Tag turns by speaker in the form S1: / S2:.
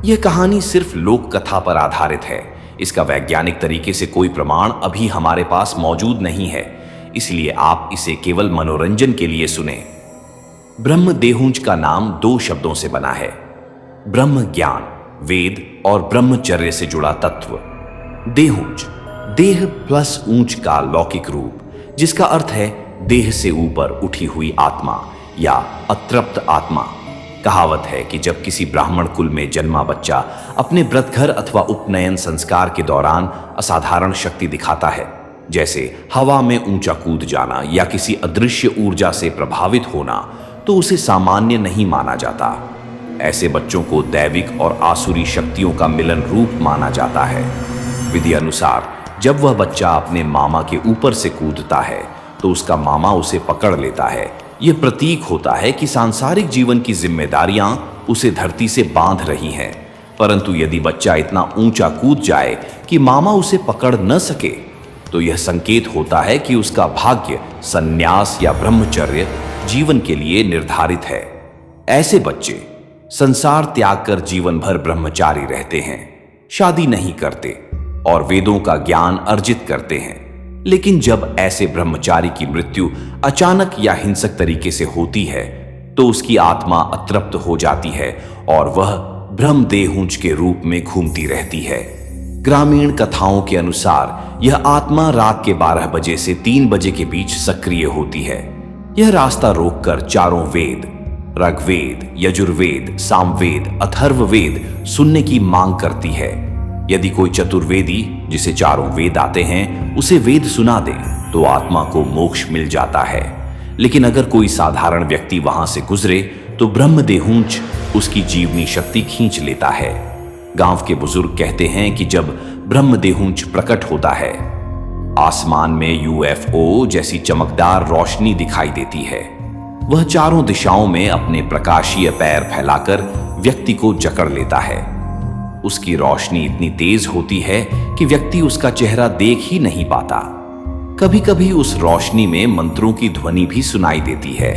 S1: यह कहानी सिर्फ लोक कथा पर आधारित है। इसका वैज्ञानिक तरीके से कोई प्रमाण अभी हमारे पास मौजूद नहीं है, इसलिए आप इसे केवल मनोरंजन के लिए सुने। ब्रह्म देहुंज का नाम दो शब्दों से बना है, ब्रह्म ज्ञान, वेद और ब्रह्मचर्य से जुड़ा तत्व। देहुंज देह प्लस ऊंच का लौकिक रूप, जिसका अर्थ है देह से ऊपर उठी हुई आत्मा या अतृप्त आत्मा। कहावत है कि जब किसी ब्राह्मण कुल में जन्मा बच्चा अपने व्रतघर अथवा उपनयन संस्कार के दौरान असाधारण शक्ति दिखाता है, जैसे हवा में ऊंचा कूद जाना या किसी अदृश्य ऊर्जा से प्रभावित होना, तो उसे सामान्य नहीं माना जाता। ऐसे बच्चों को दैविक और आसुरी शक्तियों का मिलन रूप माना जाता है। विधि अनुसार जब वह बच्चा अपने मामा के ऊपर से कूदता है तो उसका मामा उसे पकड़ लेता है। यह प्रतीक होता है कि सांसारिक जीवन की जिम्मेदारियां उसे धरती से बांध रही हैं। परंतु यदि बच्चा इतना ऊंचा कूद जाए कि मामा उसे पकड़ न सके, तो यह संकेत होता है कि उसका भाग्य संन्यास या ब्रह्मचर्य जीवन के लिए निर्धारित है। ऐसे बच्चे संसार त्याग कर जीवन भर ब्रह्मचारी रहते हैं, शादी नहीं करते और वेदों का ज्ञान अर्जित करते हैं। लेकिन जब ऐसे ब्रह्मचारी की मृत्यु अचानक या हिंसक तरीके से होती है, तो उसकी आत्मा अतृप्त हो जाती है और वह ब्रह्म देहुंज के रूप में घूमती रहती है। ग्रामीण कथाओं के अनुसार यह आत्मा रात के 12 बजे से 3 बजे के बीच सक्रिय होती है। यह रास्ता रोककर चारों वेद, ऋग्वेद, यजुर्वेद, सामवेद, अथर्ववेद सुनने की मांग करती है। यदि कोई चतुर्वेदी, जिसे चारों वेद आते हैं, उसे वेद सुना दे तो आत्मा को मोक्ष मिल जाता है। लेकिन अगर कोई साधारण व्यक्ति वहां से गुजरे तो ब्रह्म देहुंज उसकी जीवनी शक्ति खींच लेता है। गांव के बुजुर्ग कहते हैं कि जब ब्रह्म देहुंज प्रकट होता है, आसमान में यूएफओ जैसी चमकदार रोशनी दिखाई देती है। वह चारों दिशाओं में अपने प्रकाशीय पैर फैलाकर व्यक्ति को जकड़ लेता है। उसकी रोशनी इतनी तेज होती है कि व्यक्ति उसका चेहरा देख ही नहीं पाता। कभी कभी उस रोशनी में मंत्रों की ध्वनि भी सुनाई देती है।